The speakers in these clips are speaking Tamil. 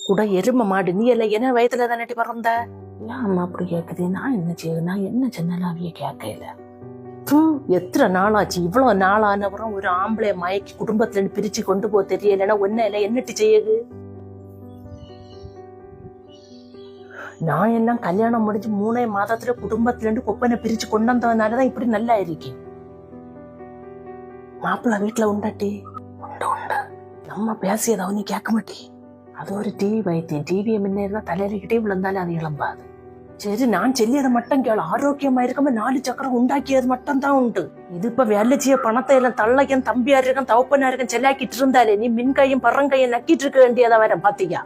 கூட எருமை மாடு நீ எல்லாம் என்ன வயதுல தானே பிறந்த? ஏன் அம்மா அப்படி கேக்குது? நான் என்ன செய்ய? நான் என்ன சொன்னாலும் அவைய கேட்கல. எத்தனை நாளாச்சு? இவ்வளவு நாளானவரும் ஒரு ஆம்பளை மயக்கி குடும்பத்துல இருந்து பிரிச்சு கொண்டு போக தெரியலன்னா ஒன்ன இல்ல என்னட்டு செய்யுது? நான் எல்லாம் கல்யாணம் முடிஞ்சு 3 மாதத்துல குடும்பத்துல இருந்து கொப்பனை பிரிச்சு கொண்டு வந்ததுனாலதான் இப்படி நல்லா இருக்கேன். மாப்பிள்ளை வீட்டுல உண்டாட்டி உண்டு உண்டு நம்ம பேசியதை நீ கேட்க மாட்டே. அது ஒரு டிவி வைத்தியம். டிவியை முன்னேறினா தலையிலக்கிட்டே விழுந்தாலும் அது இளம்பாது. சரி, நான் சொல்லியதை மட்டும் கேளு. ஆரோக்கியமா இருக்காம 4 சக்கரம் உண்டாக்கியது மட்டும் தான் உண்டு. இது இப்ப வேலை செய்ய பணத்தை எல்லாம் தள்ளைக்கும் தம்பியா இருக்கும் தவப்பனா இருக்கும் செல்லாக்கிட்டு இருந்தாலே நீ மின்கையும் பறங்கையும் நக்கிட்டு இருக்க வேண்டியதா வர பாத்தியா?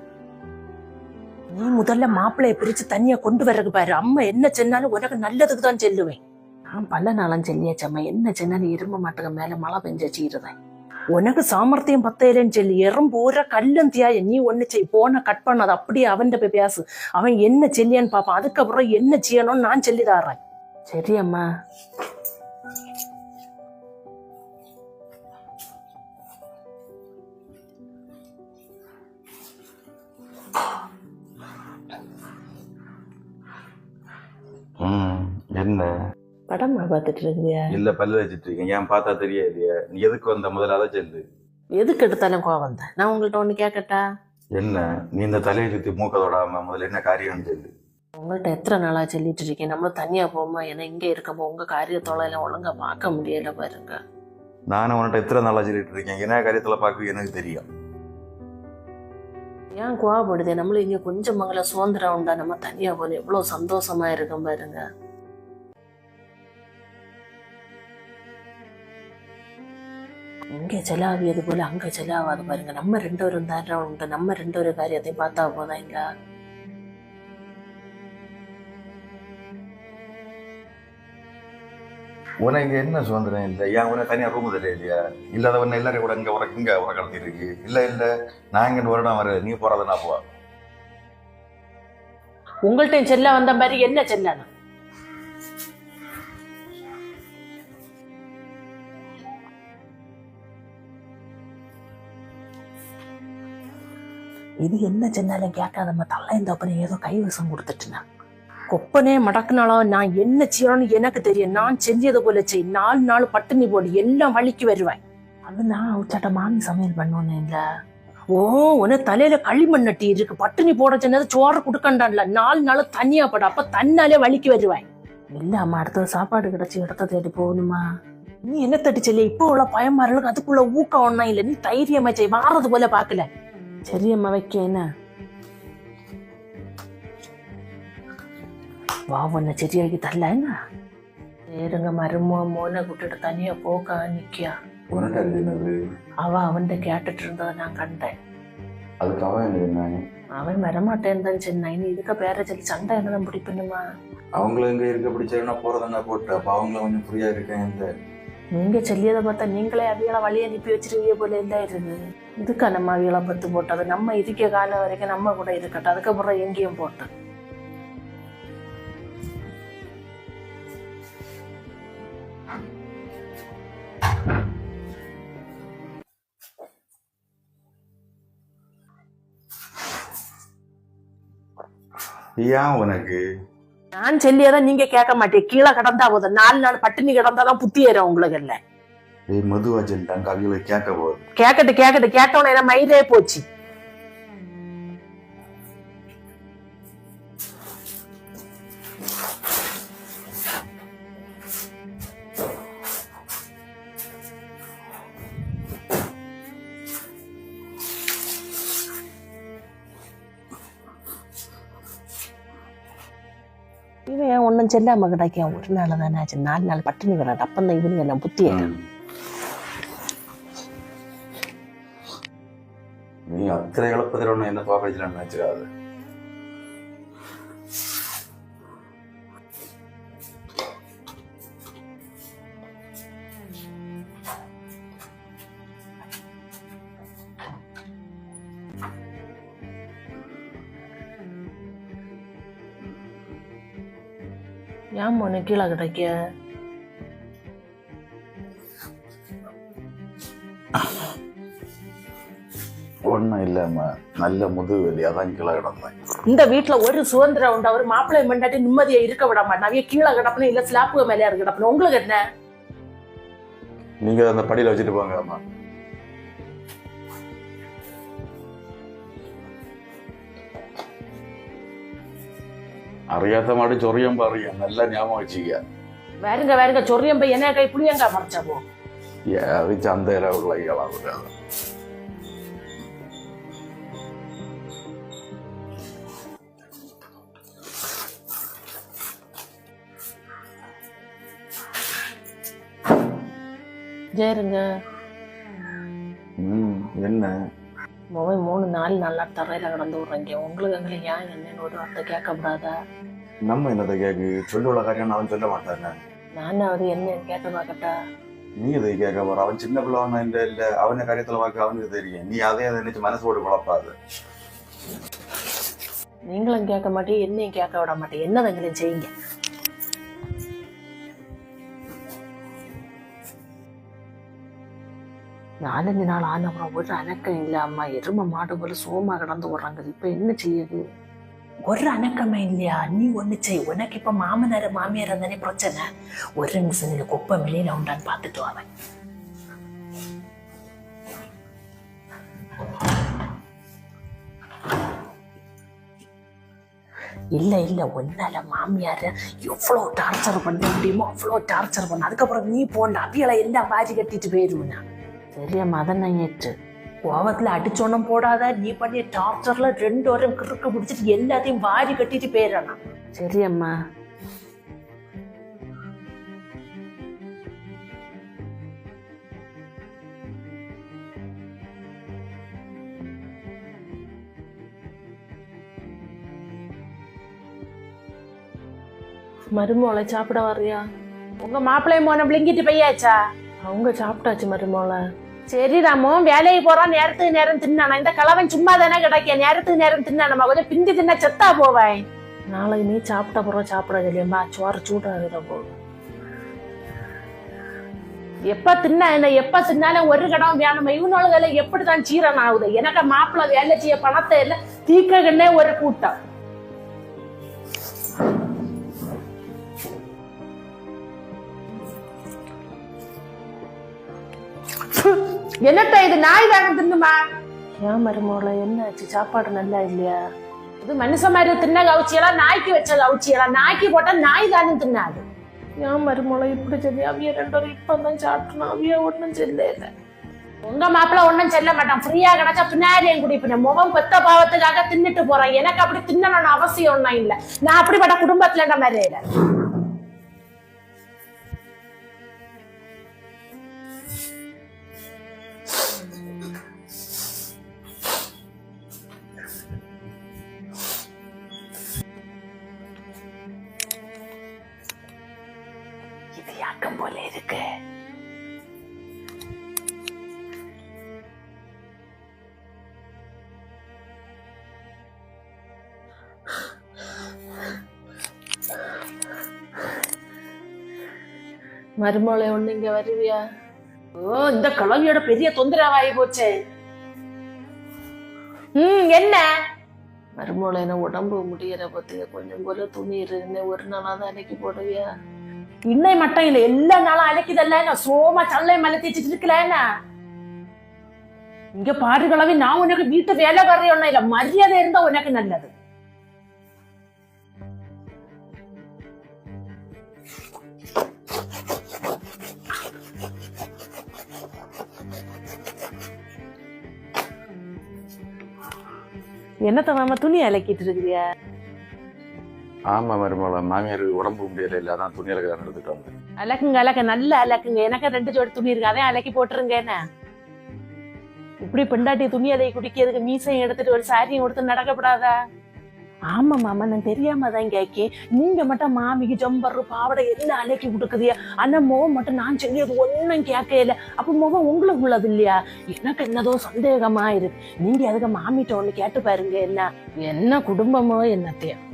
நீ முதல்ல மாப்பிள்ளைய பிரிச்சு தனியா கொண்டு வரக்கு பாரு. அம்மா என்ன சொன்னாலும் உனக்கு நல்லதுக்கு தான் சொல்லுவேன். நான் பல நாளும் சொல்லியாச்சம்மா, என்ன சொன்னாலும் எறும்ப மாட்டுக்கு மேல மழை பெஞ்சிருந்தேன். உனக்கு சாமர்த்தியம் பத்தையிலன்னு சொல்லி எறும்பூரா கல்லும் தியாய நீ ஒண்ணு செய். போன கட் பண்ணாது அப்படியே அவன் போய் பேசு. அவன் என்ன சொல்லியான்னு பாப்பான். அதுக்கப்புறம் என்ன செய்யணும்னு நான் சொல்லி தாரேன். சரி அம்மா. என்ன படமா பாத்துட்டு இருக்கியா? இல்ல, பல்லு வச்சிட்டு இருக்கேன். ஏன் பார்த்தா தெரியலையே? நீ எதுக்கு வந்த முதல்ல அதை சொல்லு. எதுக்கு எடுத்தாலும் கோவம் தான். நான் உங்கள்ட்ட ஒண்ணு கேட்கட்டா? என்ன? நீ இந்த தலையை சுத்தி மூக்க தொடாம முதல்ல என்ன காரியம் சொல்லு. உங்கள்ட்ட எத்தனை நாளா சொல்லிட்டு இருக்கேன், நம்மளும் தனியா போமா. ஏன்னா இங்க இருக்கப்போ உங்க காரியத்தோட எல்லாம் ஒழுங்கா பார்க்க முடியல பாருங்க. நானும் உன்கிட்ட எத்தனை நாளா சொல்லிட்டு இருக்கேன், என்ன காரியத்துல பார்க்க எனக்கு தெரியும். ஏன் கோவப்படுதே? நம்மளும் இங்க கொஞ்சம் மங்கள சுதந்திரம் உண்டா? நம்ம தனியா போல எவ்வளவு சந்தோஷமா இருக்கும் பாருங்க. இங்க செலவாகியது போல அங்க செலவாது பாருங்க. நம்ம 2 பேரும் தான் உண்டு. நம்ம 2 பேரும் காரியத்தை பார்த்தா போதாங்க. உனக்கு என்ன சுதந்திரம் இல்லை? ஏன் உன தனியா ரூம் தெரியல இல்லையா? இல்லாத உன்ன எல்லாரும் கூட இங்க உர கடத்திட்டு இருக்கு. இல்ல நான் இங்க வருடம் வர நீ போறத நான் போவா. உங்கள்ட்ட செல்ல வந்த மாதிரி என்ன செல்லணும்? இது என்ன சொன்னாலும் கேட்காதம்மா. தள்ளையந்தப்பனை ஏதோ கைவசம் கொடுத்துட்டுனா கொப்பனே மடக்குனாலும் நான் என்ன செய்யணும்னு எனக்கு தெரியும். நான் செஞ்சது போல செய். 4 நாள் பட்டினி போடு, எல்லாம் வலிக்கு வருவாய். அது நான் உச்சாட்ட மாமி சமையல் பண்ணோன்னு இல்ல. ஓ, உன தலையில களிமண் நட்டி இருக்கு. பட்டினி போட சொன்னது சோறு கொடுக்கண்டான்ல. 4 நாள் தனியா போட, அப்ப தன்னாலே வலிக்கு வருவாய். இல்ல அம்மா, அடுத்தது சாப்பாடு கிடைச்சி இடத்த தேடி போகணுமா? நீ என்ன தட்டி சொல்லி இப்போ உள்ள பயமாறலுக்கு அதுக்குள்ள ஊக்கம் ஒன்னா இல்ல. நீ தைரியமா செய். வாரது போல பாக்கல. சரி அம்மா, வைக்க என்ன வா ஒன்ன சரியாகி தரல. என்ன ஏறுங்க மருமோ மோனை விட்டுட்டு தனியா போக்க நிக்கியா? அவ அவன்கிட்ட கேட்டுட்டு இருந்ததை நான் கண்டேன். அவன் வரமாட்டேன்னு தான் சொன்னான். இனி இதுக்க பேர சொல்லி சண்டை என்னதான் பிடிப்பண்ணுமா? அவங்களும் எங்க இருக்க பிடிச்சா போறதுன்னா போட்டு அப்ப அவங்கள கொஞ்சம் ஃப்ரீயா இருக்கேன். நீங்க சொல்லியதை பார்த்தா நீங்களே அவியலை வழி அனுப்பி வச்சிருவீங்க போல எல்லாம் இருக்குது. இதுக்கா நம்ம அவியலை பத்து போட்டது? நம்ம இருக்க காலம் வரைக்கும் நம்ம கூட இருக்கட்டும். அதுக்கப்புறம் எங்கேயும் போட்டு ஏன் உனக்கு? நான் சொல்லியதான் நீங்க கேட்க மாட்டேன். கீழே கிடந்தா போதும். 4 நாள் பட்டினி கிடந்தாதான் புத்தி ஏறும் உங்களுக்கு இல்ல. மதுவா சொல்லிட்டாங்க அவிகளை கேட்க போகுது. கேக்கட்டு கேட்டோன்னு என்ன மயிலே போச்சு. இவன் ஒன்னும் செல்லாம கிடைக்க. ஒரு நாள் தானே ஆச்சு. 4 நாள் பட்டினி கிடக்கு. அப்பந்தான் இவனுங்க எல்லாம் புத்தி ஏறும். நீ அத்தனை இழப்பதில் ஒண்ணு என்ன பாப்படிச்சலாம் நினைச்சிடாது. ஏன் மோனு கீழே கிடைக்க? ஒன்றும் இல்லைம்மா, நல்ல முதுகு அதான் கீழே கிடந்தேன். இந்த வீட்டுல ஒரு சுதந்திரம் உண்டு. அவர் மாப்பிள்ளை மண்டாட்டி நிம்மதியா இருக்க விட மாட்டேன். அவைய கீழே கிடப்பணும் இல்ல ஸ்லாப்பு மேலே கிடப்பணும். உங்களுக்கு என்ன? நீங்க அந்த படியில வச்சுட்டு போங்க. அம்மா അറിയാത്ത മാടി ചൊറിയമ്പ അറിയാം. നല്ല ஞாபகம் வச்சுக்க. வேறுங்க சொரியம்ப என்ன கை புளியங்கா மறைச்சப்போ அது சந்தையில உள்ள இயலாது. ஜேருங்க என்ன மொபைல் 3-4 நாளா தரையில கடந்து விடுறீங்க. உங்களுக்கு அங்கே ஏன் என்னன்னு ஒரு வார்த்தை கேட்கக்கூடாதா? நம்ம என்னதை கேக்கு சொல்லுள்ள காரியம் அவன் சொல்ல மாட்டாங்க. நான் அவர் என்ன கேட்க பார்க்கட்டா? நீ எதை கேட்க போற? அவன் சின்ன பிள்ளை இல்ல அவன காரியத்துல பார்க்க அவனுக்கு தெரியும். நீ அதே நினைச்சு மனசோடு குழப்பாது. நீங்களும் கேட்க மாட்டேன் என்னையும் கேட்க விட மாட்டேன். என்னதெങ്കിലും செய்யுங்க. நாலஞ்சு நாள் ஆனப்புறம் ஒரு அணக்கம் இல்லாம எரும மாடு போல சோமா கடந்து விடுறாங்க. இப்ப என்ன செய்யுது? ஒரு அணக்கமே இல்லையா? நீ ஒண்ணு செய். உனக்கு இப்ப மாமனார் மாமியார் தானே பிரச்சனை. ஒரு நிமிஷம் குப்பை வெளியில உண்டான்னு பாத்துட்டு வாங்க. இல்ல ஒன்னால மாமியார எவ்வளவு டார்ச்சர் பண்ண முடியுமோ அவ்வளவு டார்ச்சர் பண்ண. அதுக்கப்புறம் நீ போண்ட அவியலை எல்லாம் வாரி கட்டிட்டு போயிருவேன். சரியா மதன் ஏற்று கோவத்துல அடிச்சோன்னும் போடாத. நீ பண்ணி டார்ச்சர்ல 2 வாரம் கிறுக்கு பிடிச்சிட்டு எல்லாத்தையும் வாரி கட்டிட்டு போயிடறானா? சரியம்மா. மருமோளை சாப்பிட வர்றியா? உங்க மாப்பிள்ளைய மோன விளங்கிட்டு பையாச்சா? அவங்க சாப்பிட்டாச்சு மருமோளை. சரி ராமும் வேலைக்கு போறான். நேரத்துக்கு நேரம் தின்னானா? இந்த கலவன் சும்மா தானே கிடைக்க. நேரத்துக்கு நேரம் தின்னானமா? கொஞ்சம் பிந்தி தின்ன செத்தா போவாய். நாளைக்கு நீ சாப்பிட்ட போறோம் சாப்பிட இல்லையம்மா. சோறு சூடாகிற போகும். எப்ப தின்னா என்ன? எப்ப தின்னாலும் ஒரு கடம் வேணுமா? இவனோட எப்படித்தான் சீரன் ஆகுது? எனக்கு மாப்பிள்ளை வேலை செய்ய பணத்தை இல்லை தீக்கன்னே ஒரு கூட்டம். என்னட்ட இது நாய் தானே தின்னுமா? ஏன் மருமோளை என்னாச்சு? சாப்பாடு நல்லா இல்லையா? இது மனுஷ மாதிரி தின்ன கவுச்சியெல்லாம் நாய்க்கு வச்சது கவுச்சியெல்லாம். நாய்க்கு போட்டா நாய் தானே தின்னாது. ஏன் மருமோளை இப்படி சொல்லி? அவிய 2 பேரும் இப்பதான் சாப்பிட்டோம். அவிய ஒன்னும் செல்ல. உங்க மாப்பிள்ள ஒன்னும் செல்ல மாட்டான். ஃப்ரீயா கிடைச்சா பின்னாடியும் குடிப்பின. முகம் பெத்த பாவத்துக்காக தின்னுட்டு போறான். எனக்கு அப்படி தின்னணும்னு அவசியம் ஒன்னும் இல்லை. நான் அப்படிப்பட்ட குடும்பத்துல என்ன மாதிரி இல்லை. இது யாக்கம் போல இருக்கு. மருமோளை ஒண்ணு இங்க வருவியா? ஓ இந்த கிழவியோட பெரிய தொந்தரவாயி போச்சே. என்ன மருமோளை? என்ன உடம்பு முடியற பத்திய கொஞ்சம் போல துணி இருந்து ஒரு நாளாவது அலைக்கி போடுவியா? இன்னை மட்டும் இல்ல எல்லா நாளும் அழைக்குதல்ல. சோமா சல்லை மலை தேய்ச்சிட்டு இருக்கல. இங்க பாரு கிழவி, நான் உனக்கு வீட்டு வேலை வர்ற ஒன்னும் இல்ல. மரியாதை இருந்தா உனக்கு நல்லது. என்னத்த மாமா துணி அலக்கிட்டு இருக்கிறியா? ஆமா மருமகள, மாமியார் உடம்பு முடியல இல்ல, அதான் துணி அலக்க எடுத்துட்டு வந்தேன். அலக்குங்க நல்லா அலக்குங்க. எனக்கு 2 ஜோடி துணி இருக்கு, அதையும் அலக்கி போட்டுருங்க. என்ன இப்படி பெண்டாட்டி துணி அலை குடிக்கிறதுக்கு மீசையும் எடுத்துட்டு ஒரு சாரியும் கொடுத்து நடக்கப்படாதா? ஆமா மாமா, நான் தெரியாம தான் கேக்கேன். நீங்க மட்டும் மாமிக்கு ஜம்பரு பாவடை எல்லாம் அலக்கி கொடுக்குதியா? ஆனா முகம் மட்டும் நான் சொல்லியது ஒன்னும் கேட்கல. அப்ப முகம் உங்களுக்கு உள்ளது இல்லையா? எனக்கு என்னதோ சந்தேகமா இருக்கு. நீங்க அதுக்கு மாமிட்ட ஒண்ணு கேட்டு பாருங்க. என்ன குடும்பமோ என்னத்தையும்.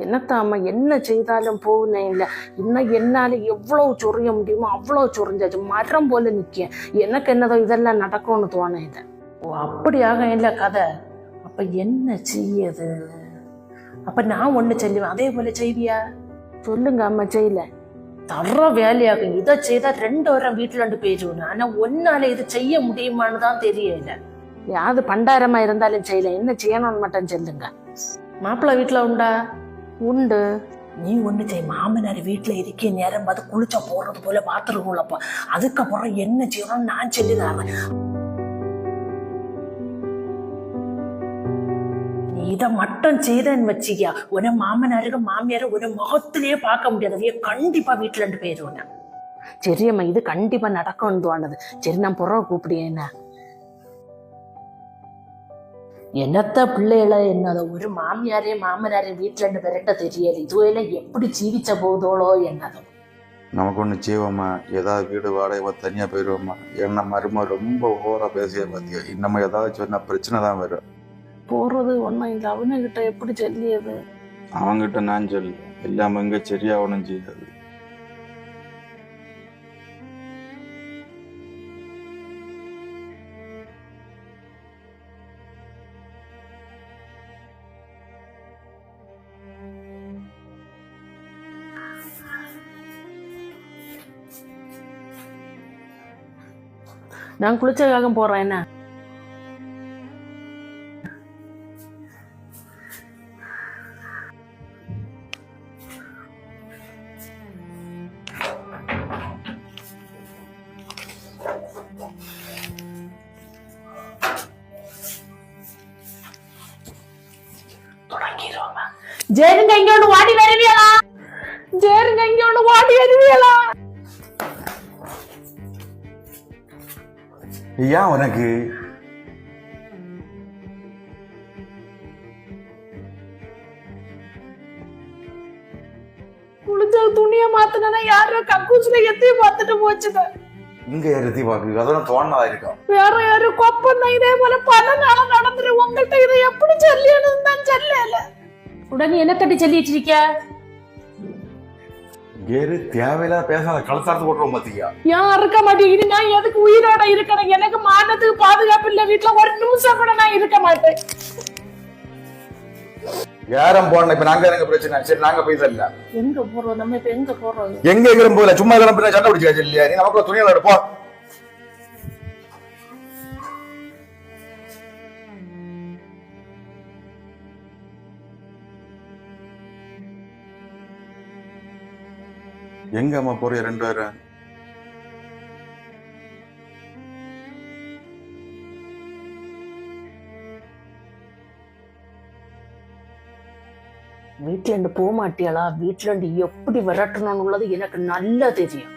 என்னத்தாம்மா என்ன செய்தாலும் போகுனேன் இல்லை. இன்னும் என்னால எவ்வளவு சொரிய முடியுமோ அவ்வளவு சொரிஞ்சாச்சு. மரம் போல நிக்க. எனக்கு என்னதோ இதெல்லாம் நடக்கும்னு தோணுது. ஓ அப்படியாக இல்லை கதை. அப்ப என்ன செய்யது? அப்ப நான் ஒண்ணு சொல்லுவேன், அதே போல செய்வியா? சொல்லுங்க அம்மா. செய்யல தர்ற வேலையாகும். இதை செய்தா 2 வாரம் வீட்டுல 2 பேஜ். ஆனா ஒன்னால இது செய்ய முடியுமான்னு தான் தெரியல. யாது பண்டாரமா இருந்தாலும் செய்யல. என்ன செய்யணும்னு மட்டும் சொல்லுங்க. மாப்பிள்ளை வீட்டுல உண்டா? உண்டு. நீ ஒண்ணு செய். மாமனார் வீட்டுல இருக்க நேரம் பார்த்து குளிச்சா போறது போல பாத்துருக்கோம்லப்பா. அதுக்கப்புறம் என்ன செய்யணும்னு நான் சொல்லிதாரேன். இதை மட்டும் செய்தன்னு வச்சியா உன மாமனாருக்கு மாமியார ஒரு முகத்திலேயே பார்க்க முடியாது. கண்டிப்பா வீட்டுல 2 பேர். சரியம்மா இது கண்டிப்பா நடக்கும்னு தோணுது. சரி நான் புறவை கூப்பிடுவேன். என்னத்த பிள்ளைகளை என்னதோ ஒரு மாமியாரே மாமனாரே வீட்டுல 2 பேர்கிட்ட தெரியல. இதுவெல்லாம் எப்படி ஜீவிச்ச போதோளோ என்னதோ. நமக்கு ஒன்று செய்வோம்மா, ஏதாவது வீடு வாடகை தனியாக போயிடுவோம்மா. ஏன்னா மருமா ரொம்ப ஓவரா பேசிய பார்த்தியா. இன்னமும் ஏதாவது சொன்னா பிரச்சனை தான் வரும். போறது ஒன்றும் இல்லை. அவனுகிட்ட எப்படி சொல்லியது? அவங்கிட்ட நான் சொல்லு எல்லாம் எங்க சரியா ஒன்றும் செய்யாது. நான் குளிச்சக்காக போறேன். என்ன ஜேருங்க இங்க ஒண்ணு வாடி வருவியலா? ஜேருங்க இங்க ஒண்ணு வாடி வருவியலா? ஏன் உனக்கு குளிச்ச துணிய மாத்தினா யாரோ கக்கூசுல எத்தையும் பார்த்துட்டு போச்சுது. இங்க ஏறி பாக்கு அதெல்லாம் தோணதா இருக்கும். வேற யாரும் கொப்பம் இதே போல பல நாளம் நடந்துரு. உங்கள்கிட்ட இதை எப்படி சொல்லியணும் தான் சொல்லல. உடனே என்ன தட்டி சொல்லி வச்சிருக்க? ஏறு தேவையில்லாத பேசாத கலசாரத்து போட்டுருவோம் பாத்தியா. ஏன் இருக்க மாட்டேங்குது? நான் எதுக்கு உயிரோட இருக்கணும்? எனக்கு மானத்துக்கு பாதுகாப்பு இல்ல. வீட்டுல ஒரு நிமிஷம் கூட நான் இருக்க மாட்டேன். யாரும் போன இப்ப நாங்க எனக்கு பிரச்சனை. சரி நாங்க போய் தரல. எங்க போறோம்? நம்ம இப்ப எங்க போறோம்? எங்க எங்கிரும் போகல. சும்மா கிளம்பி சண்டை பிடிச்சா இல்லையா? நீ நமக்கு துணியில எடுப்போம். எங்க அம்மா போறிய 2 பேரும்? வீட்டுல இருந்து போக மாட்டியாளா? வீட்டுல இருந்து எப்படி விரட்டணும்னு உள்ளது எனக்கு நல்லா தெரியும்.